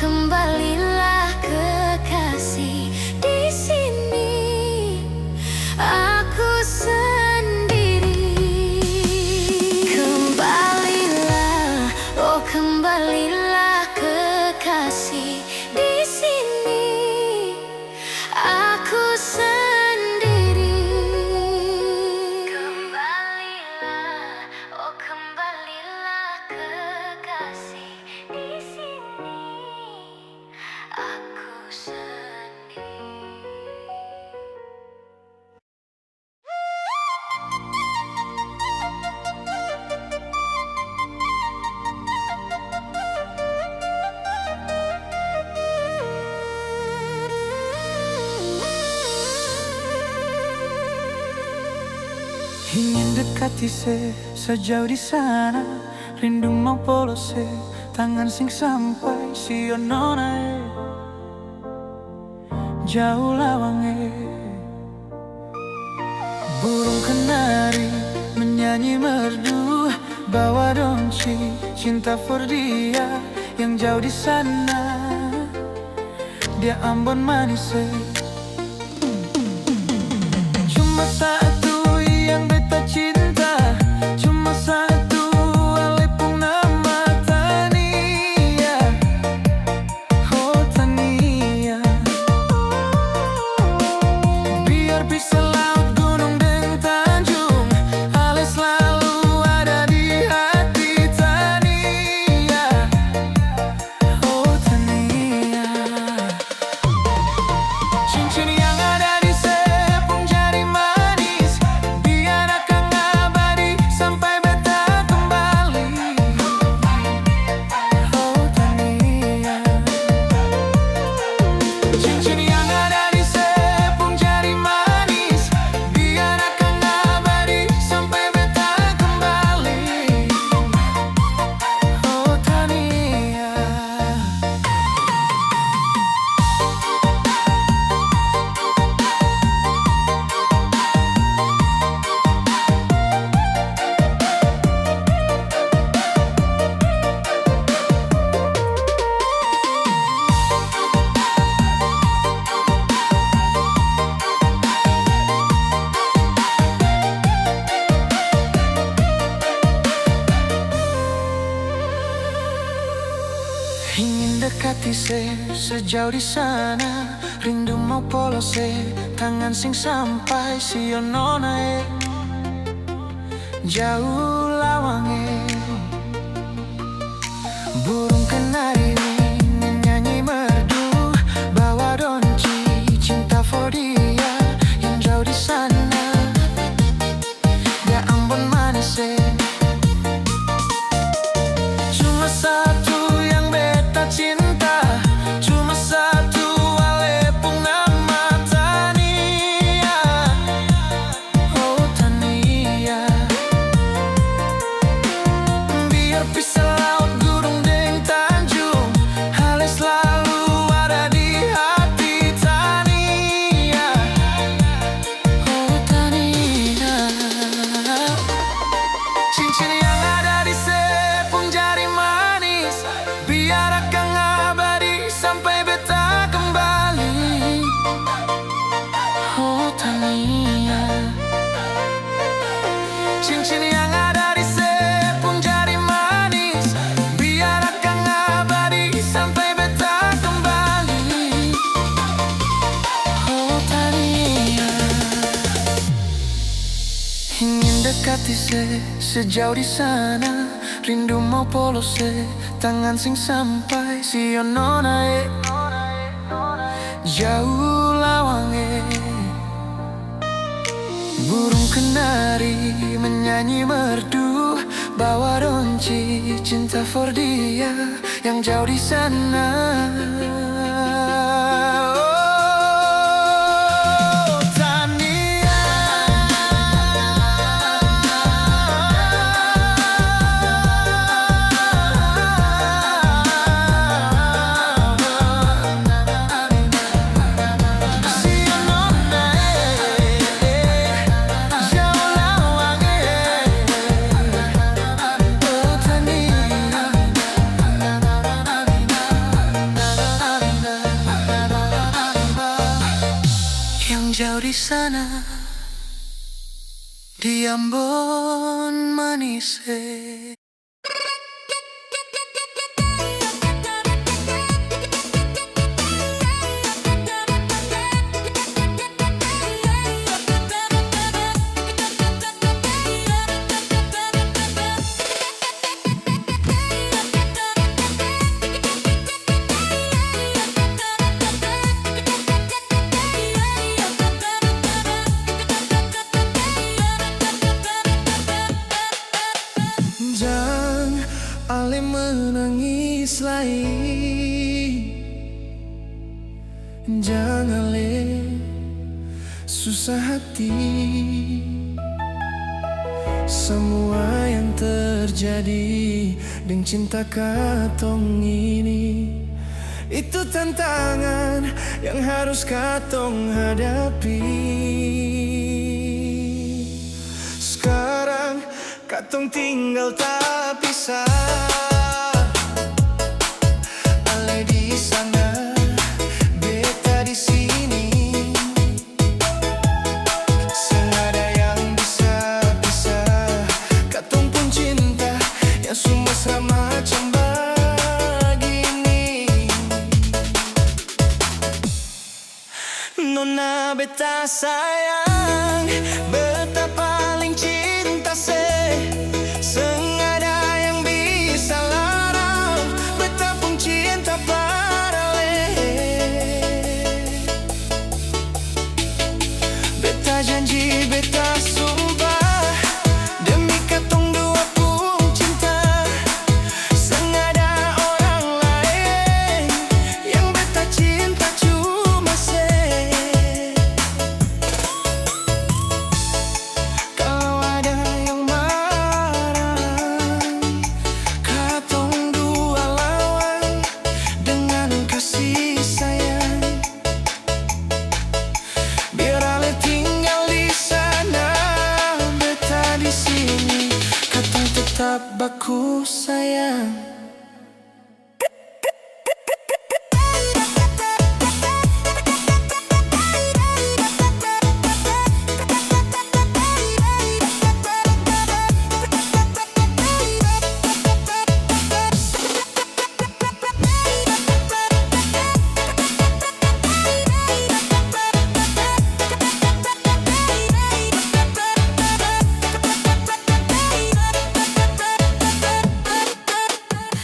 kembalilah kekasih, di sini aku sendiri. Kembalilah, oh kembalilah kekasih, di sini aku sendiri. Kembalilah, oh kembalilah kekasih, di sini aku sendiri. Ingin dekati sejauh di sana, rindu mau polos tangan sing sampai si nona jauh lawange. Burung kenari menyanyi merdu, bawa donci cinta for dia yang jauh di sana. Dia Ambon manis cuma satu yang beta cinta, cuma satu alepung nama Tania. Oh Tania, biar bisa laut, gunung dan tanjung, Ale selalu ada di hati Tania. Oh Tania, cincin yang ada di sepung jari manis, biar akan abadi sampai beta kembali. Oh Tania, cincin yang ada di sepung jari manis, biar akan abadi sampai beta kembali. Oh Tania. Ingin dekati sejauh di sana, rindu mau polos tangan sing sampai si nona jauh lawange. Burung kenari menyanyi merdu, bawa donci cinta for dia yang jauh di sana. Dia Ambon manis cuma satu yang beta cinta, cuma satu alepung nama Tania. Oh Tania, biar bisa laut, gunung dan tanjung, Ale selalu ada di hati Tania. Oh Tania, cincin yang ada di sepung jari manis, biar akan abadi sampai beta kembali. Oh Tania, cincin yang ada di sepung jari manis, biar akan abadi sampai beta kembali. Oh Tania, ingin dekati sejauh di sana, rindu mau polos tangan sing sampai si nona jauh lawange. Burung kenari menyanyi merdu, bawa donci cinta for dia yang jauh di sana. Oh Tania, si nona jauh lawange. Oh Tania, jauh di sana, di Ambon Manise. Jangan ale menangis lagi, jangan ale susah hati. Semua yang terjadi dengan cinta katong ini, itu tantangan yang harus katong hadapi. Sekarang katong tinggal tak pisah, ale di sana, beta di sini. Senada yang bisa pisah, katong pun cinta yang mesra macam begini. Nona beta sayang, beta paling cinta se. Senada yang bisa larang, beta pun cinta parale. Beta janji, beta sumpah, demi katong dua pun cinta. Senada orang lain yang beta cinta cuma se. Kalau ada yang marah, katong dua lawan dengan kasih sayang. Biar ale tinggal di sana, beta di sini, katong tetap baku sayang.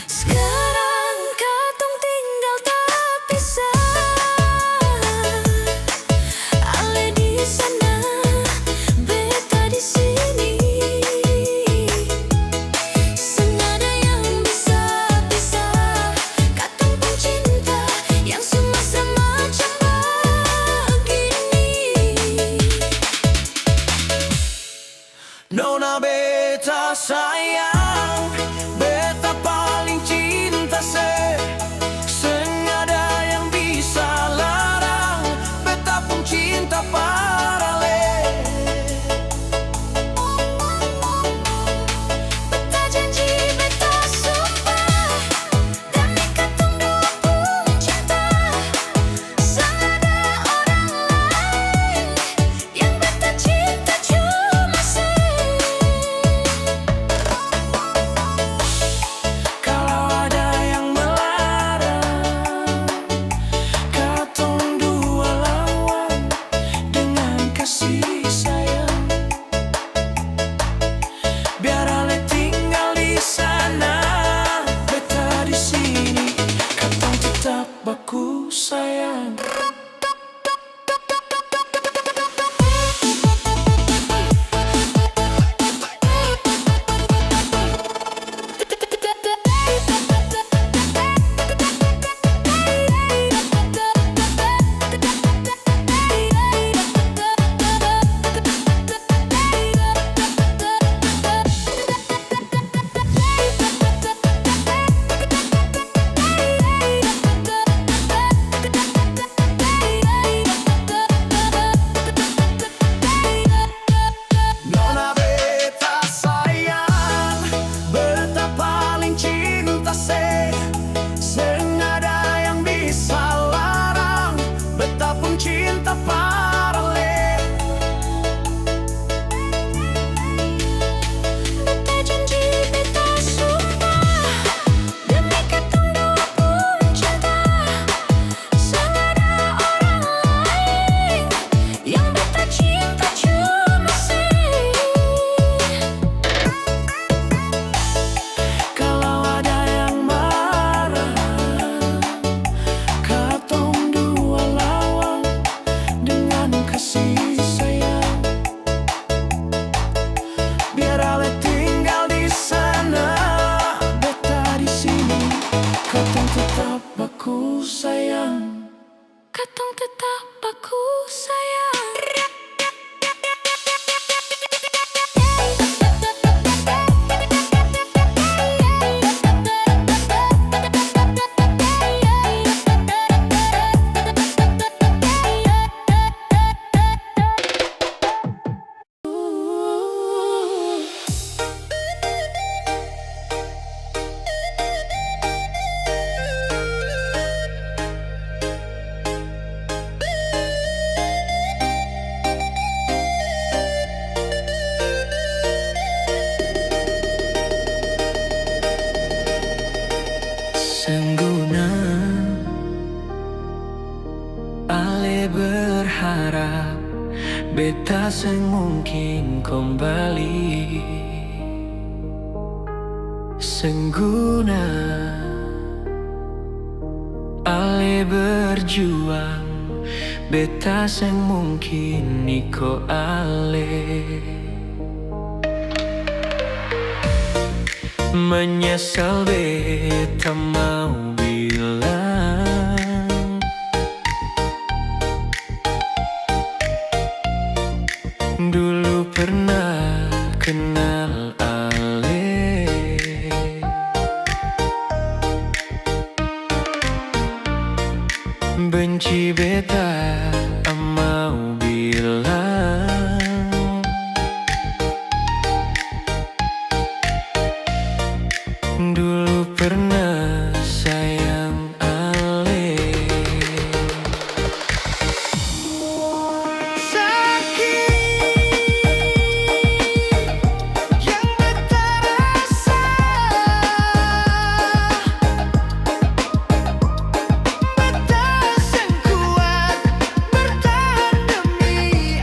Sekarang katong tinggal tak pisah, ale di sana, beta di sini. Senada yang bisa pisah, katong pun cinta yang semasa macam begini. Nona beta sayang, beta paling cinta se. Senada yang bisa larang, beta pun cinta parale. Beta janji, beta sumpah, demi katong dua pun cinta. Senada orang lain yang beta cinta cuma se. Kalau ada yang melarang, katong dua lawan dengan kasih sayang. Biar ale tinggal di sana, beta di sini, katong tetap baku sayang. tetap aku sayang. Sengguna Ale berharap beta sing mungkin kembali. Sengguna Ale berjuang beta sing mungkin niko ale. Menyesal beta mau bilang, dulu pernah kenal ale. Benci beta mau bilang, dulu pernah sayang ale. Sakit yang beta rasa, beta seng kuat bertahan demi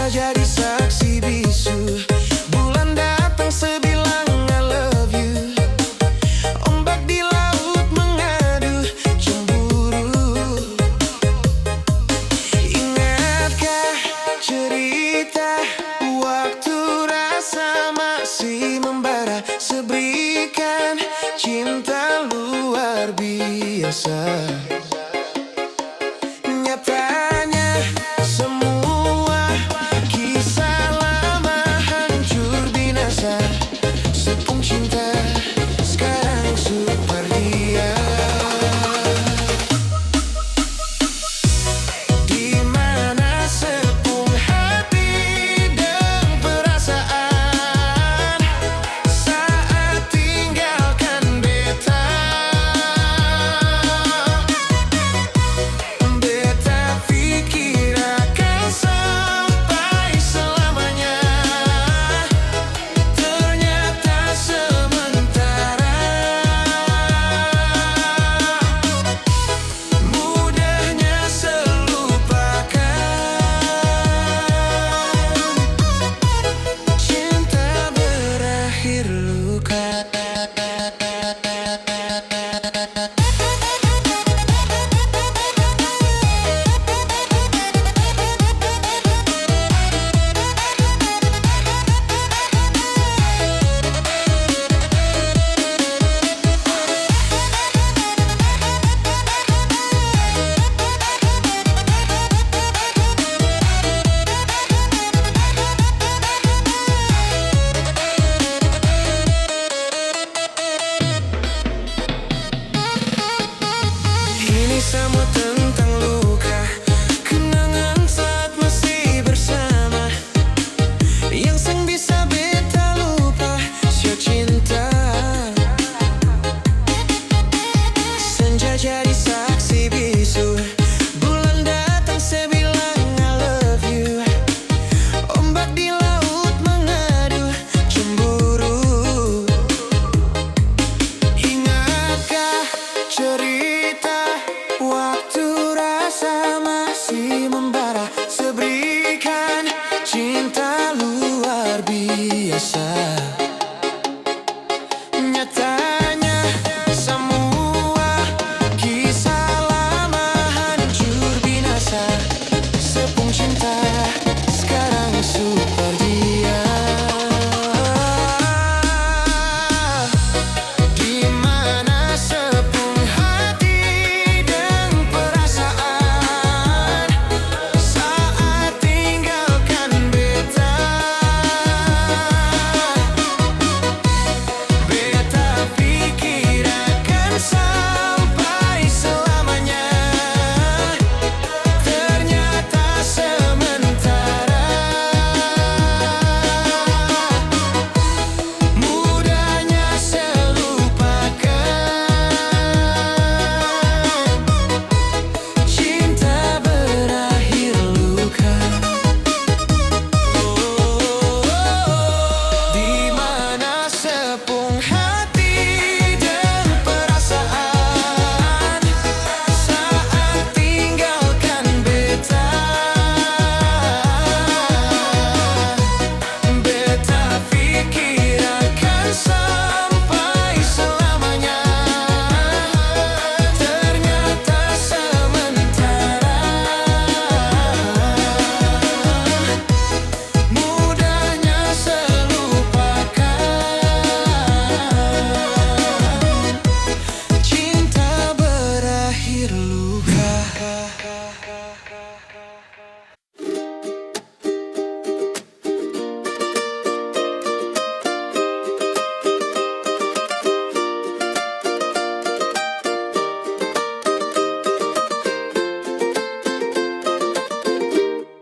Senja jadi saksi bisu, bulan datang sebilang I love you. Ombak di laut mengadu cemburu. Ingatkah cerita waktu rasa masih membara, seberikan cinta luar biasa. Nyatanya semua kisah lama hancur binasa. Sepung cinta sekarang super dia. Di mana sepung hati dan perasaan saat tinggalkan beta. Beta pikir akan sampai selamanya, ternyata sementara. Mudahnya selupakan, cinta berakhir luka. Ini semua tentang luka, kenangan saat masih bersama, yang seng bisa beta lupa, sio cinta. Senja jadi saksi bisu, bulan datang sebilang I love you. Ombak di laut mengadu cemburu. Ingatkah cerita waktu rasa masih membara, seberikan cinta luar biasa. Nyatanya semua kisah lama hancur binasa. Sepung cinta sekarang super dia. Di mana sepung hati dan perasaan saat tinggalkan beta. Beta pikir akan sampai selamanya, ternyata sementara. Mudahnya selupakan, cinta berakhir luka. Di mana sepung hati dan perasaan saat tinggalkan beta. Beta pikir akan sampai selamanya, ternyata sementara. Mudahnya selupakan, cinta berakhir luka.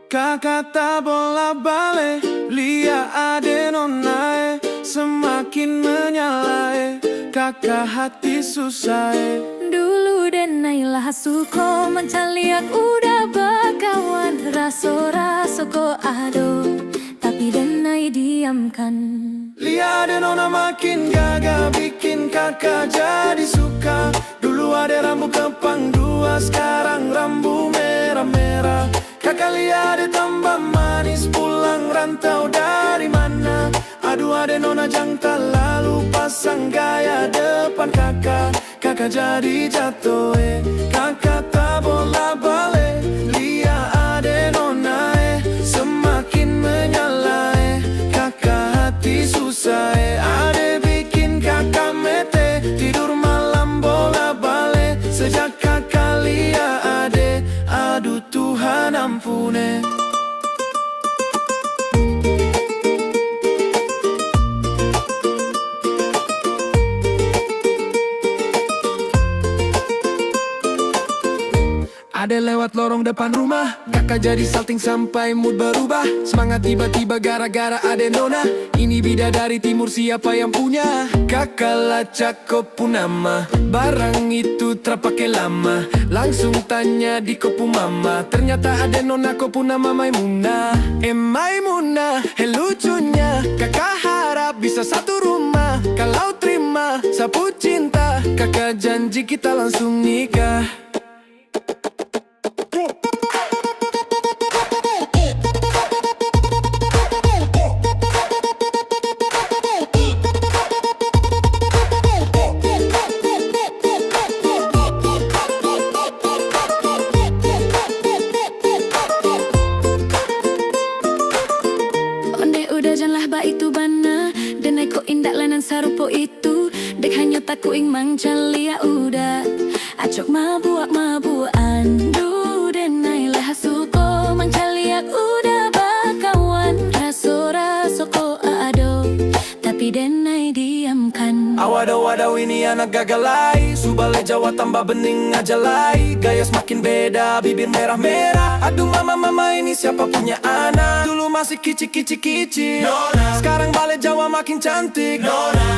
Kakata bola balik, lia ade nonae, semakin menyalai, kakak hati susah. Dulu denailah suko mencaliak udah bakawan, raso-raso ko ado, tapi denai diamkan. Lia ade nona makin gagal, bikin kakak jadi suka. Dulu ada rambut kepang dua, sekarang rambut merah-merah. Kakak lihat ditambah manis pula. rantau dari mana. Aduh ade nona jangan lalu pasang gaya depan kakak. Kakak jadi jatuh kakak tak bola balik. Lihat ade nona semakin menyala kakak hati susah ade bikin kakak mete. Tidur malam bola balik sejak kakak lihat ade. Aduh Tuhan ampune. Ade lewat lorong depan rumah, kakak jadi salting sampai mood berubah. Semangat tiba-tiba gara-gara ade nona. Ini bidadari timur siapa yang punya? Kakak lacak kopu nama. Barang itu terpakai lama. Langsung tanya di kopu mama. Ternyata ade nona kopu nama Maimunah. Maimunah, lucunya kakak harap bisa satu rumah. Kalau terima sapu cinta, kakak janji kita langsung nikah. Janganlah ba itu bana Denai ko indak lanan sarupo itu. Dek hanya taku ing mang calia udah. Acok mabuak-mabuan. Du denai lah suko mang calia udah bakawan. Raso-raso ko ado tapi denai diamkan. Awadaw ini anak gagalai. Subale Jawa tambah bening ajalai. Gaya semakin beda, bibir merah-merah. Aduh mama ini siapa punya anak? Dulu masih kici-kici-kici, sekarang balik Jawa makin cantik.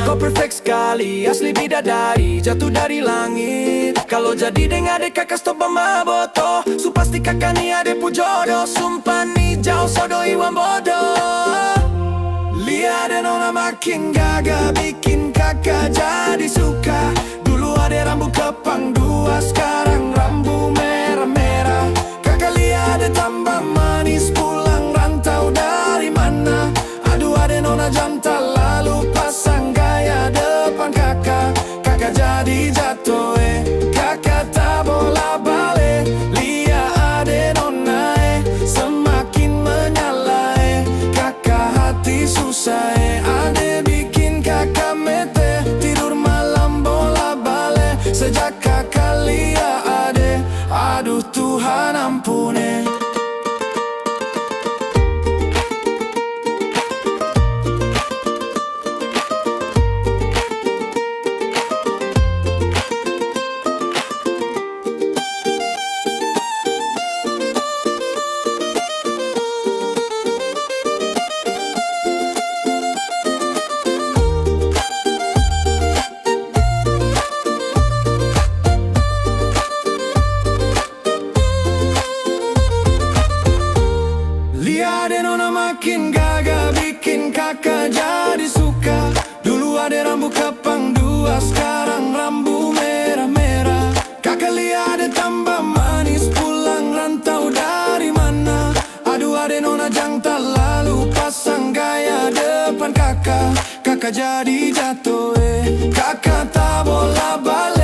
Kau perfect sekali, asli bidadari, jatuh dari langit. Kalau jadi dengan adek kakak stop maboto. Su pasti kakak ni adek pu jodoh. Sumpah ni jauh sodo iwan bodoh. Lihat ade nona makin gagah, bikin kakak jadi suka. Dulu ade rambut kepang dua, sekarang rambut merah-merah. Kakak lihat ade tambah manis, pulang rantau dari mana. Aduh ade nona jantan lalu pasang gaya depan kakak. Kakak jadi jatuh kakak tak bola balik. Lihat ade nona semakin menyala kakak hati susah ade bikin kakak mete. Tidur malam bola balik sejak kakak lihat ade. Aduh Tuhan ampune. Ade nona makin gagah, bikin kakak jadi suka. Dulu ade rambut kepang dua, sekarang rambut merah-merah. Kakak lihat ade tambah manis, pulang rantau dari mana. Aduh ade nona jangan lalu pasang gaya depan kakak. Kakak jadi jatuh kakak tak bola balik.